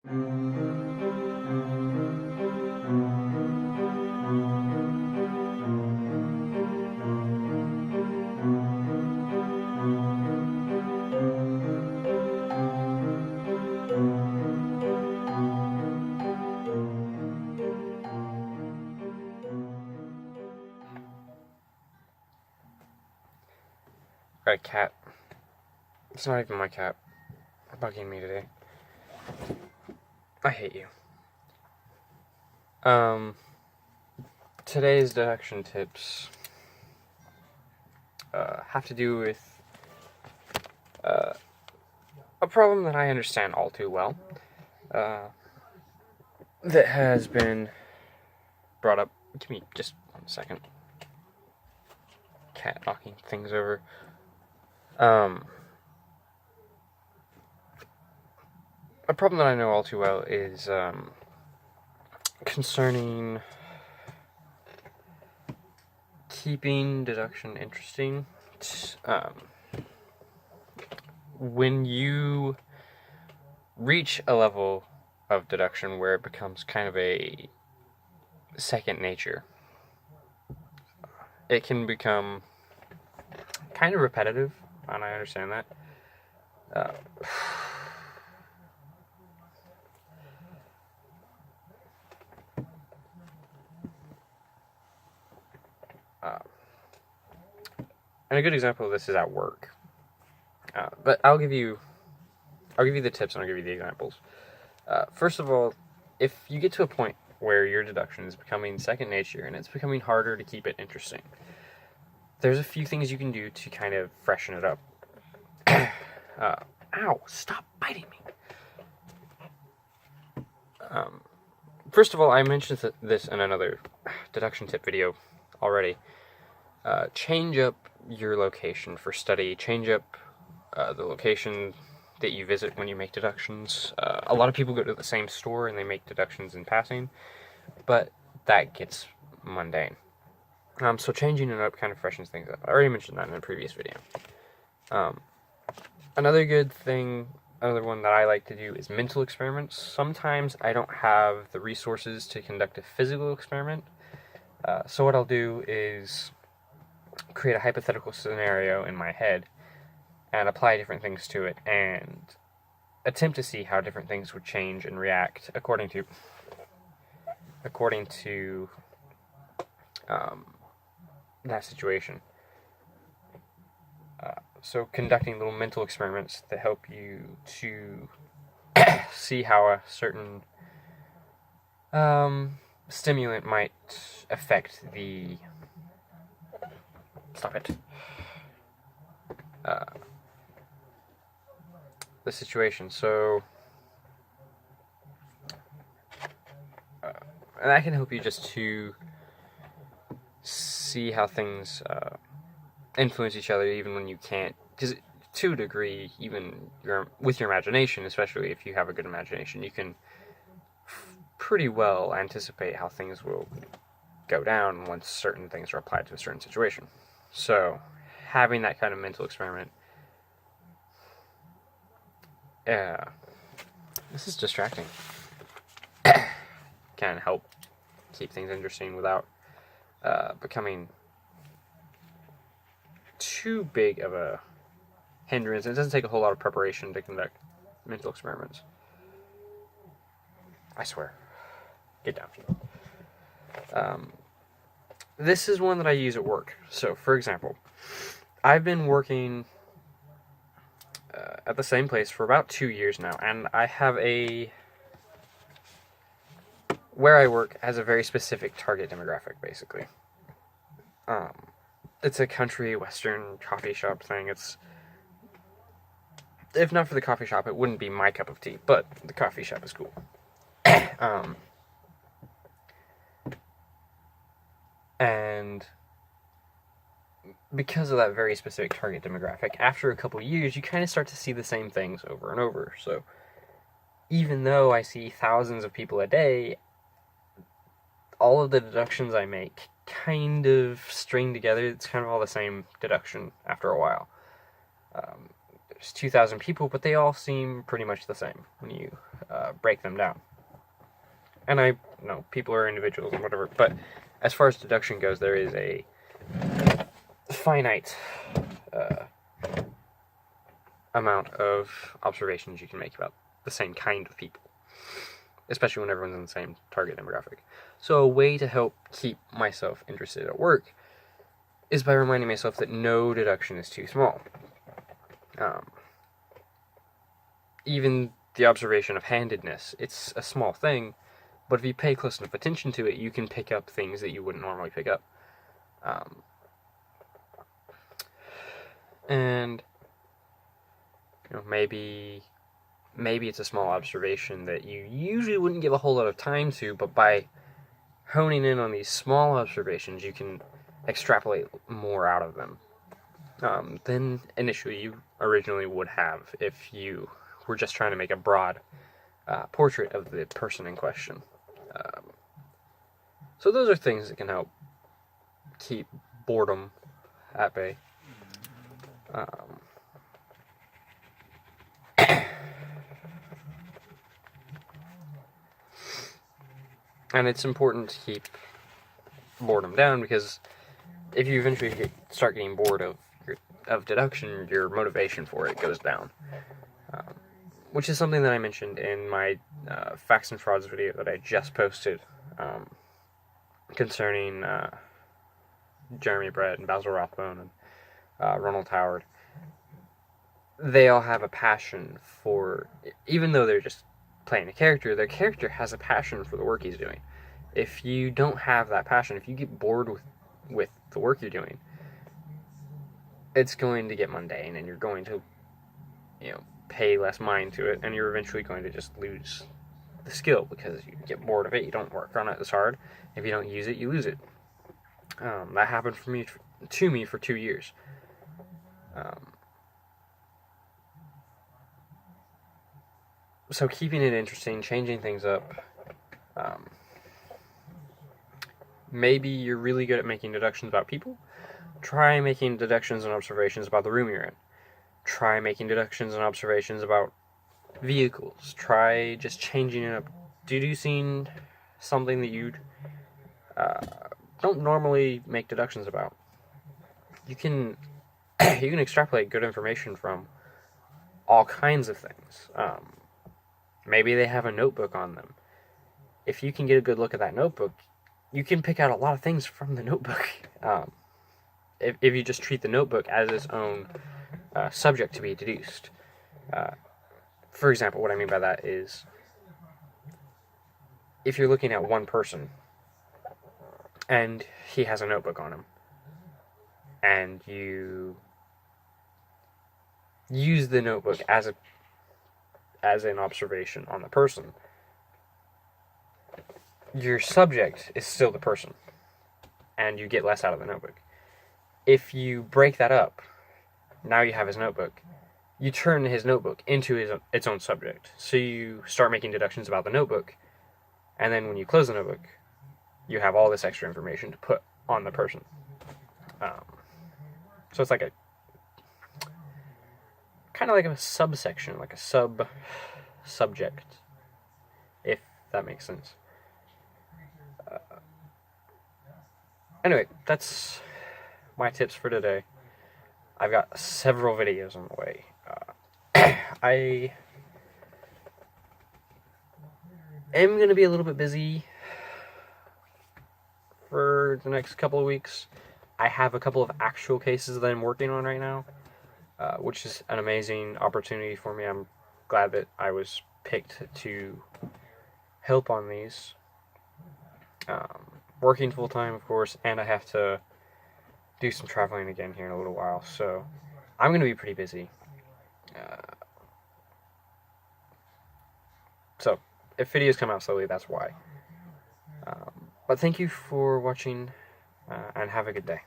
Got a cat. It's not even my cat. Bugging me today. I hate you. Today's deduction tips have to do with a problem that I understand all too well, that has been brought up. Give me just 1 second. Cat knocking things over. A problem that I know all too well is concerning keeping deduction interesting. When you reach a level of deduction where it becomes kind of a second nature, it can become kind of repetitive, and I understand that. And a good example of this is at work. But I'll give you the tips and I'll give you the examples. First of all, if you get to a point where your deduction is becoming second nature and it's becoming harder to keep it interesting, there's a few things you can do to kind of freshen it up. Ow, stop biting me. First of all, I mentioned this in another deduction tip video already. Change up your location for study. Change up the location that you visit when you make deductions. A lot of people go to the same store and they make deductions in passing, but that gets mundane. So changing it up kind of freshens things up. I already mentioned that in a previous video. Another one that I like to do is mental experiments. Sometimes I don't have the resources to conduct a physical experiment. So what I'll do is create a hypothetical scenario in my head and apply different things to it and attempt to see how different things would change and react according to that situation. So conducting little mental experiments that help you to see how a certain stimulant might affect the the situation. So and that can help you just to see how things influence each other even when you can't, because to a degree, even with your imagination, especially if you have a good imagination, you can pretty well anticipate how things will go down once certain things are applied to a certain situation. So having that kind of mental experiment, this is distracting, can help keep things interesting without becoming too big of a hindrance. It doesn't take a whole lot of preparation to conduct mental experiments. I swear. Get down. This is one that I use at work. So, for example, I've been working at the same place for about 2 years now, and I have where I work has a very specific target demographic, basically. It's a country western coffee shop thing. If not for the coffee shop, it wouldn't be my cup of tea, but the coffee shop is cool. And because of that very specific target demographic, after a couple of years, you kind of start to see the same things over and over. So even though I see thousands of people a day, all of the deductions I make kind of string together. It's kind of all the same deduction after a while. There's 2,000 people, but they all seem pretty much the same when you break them down. And I know people are individuals and whatever, but as far as deduction goes, there is a finite amount of observations you can make about the same kind of people, especially when everyone's in the same target demographic. So a way to help keep myself interested at work is by reminding myself that no deduction is too small. Even the observation of handedness, it's a small thing, but if you pay close enough attention to it, you can pick up things that you wouldn't normally pick up. And maybe it's a small observation that you usually wouldn't give a whole lot of time to, but by honing in on these small observations, you can extrapolate more out of them than initially you originally would have if you were just trying to make a broad portrait of the person in question. So those are things that can help keep boredom at bay. And it's important to keep boredom down, because if you eventually start getting bored of deduction, your motivation for it goes down. Which is something that I mentioned in my facts and frauds video that I just posted concerning Jeremy Brett and Basil Rathbone and Ronald Howard. They all have a passion for, even though they're just playing a character, their character has a passion for the work he's doing. If you don't have that passion, if you get bored with the work you're doing, it's going to get mundane, and you're going to, pay less mind to it, and you're eventually going to just lose the skill because you get bored of it. You don't work on it as hard. If you don't use it, you lose it. That happened to me for 2 years. So keeping it interesting, changing things up. Maybe you're really good at making deductions about people. Try making deductions and observations about the room you're in. Try making deductions and observations about vehicles. Try just changing it up, deducing something that you don't normally make deductions about. You can extrapolate good information from all kinds of things. Maybe they have a notebook on them. If you can get a good look at that notebook, you can pick out a lot of things from the notebook. If you just treat the notebook as its own subject to be deduced. For example, what I mean by that is, if you're looking at one person and he has a notebook on him, and you use the notebook as an observation on the person, your subject is still the person, and you get less out of the notebook. If you break that up, now you have his notebook. You turn his notebook into its own subject. So you start making deductions about the notebook, and then when you close the notebook, you have all this extra information to put on the person. So it's like kind of like a subsection, like a sub-subject, if that makes sense. Anyway, that's my tips for today. I've got several videos on the way. I am going to be a little bit busy for the next couple of weeks. I have a couple of actual cases that I'm working on right now, which is an amazing opportunity for me. I'm glad that I was picked to help on these. Working full-time, of course, and I have to do some traveling again here in a little while, so I'm going to be pretty busy. So, if videos come out slowly, that's why. But thank you for watching, and have a good day.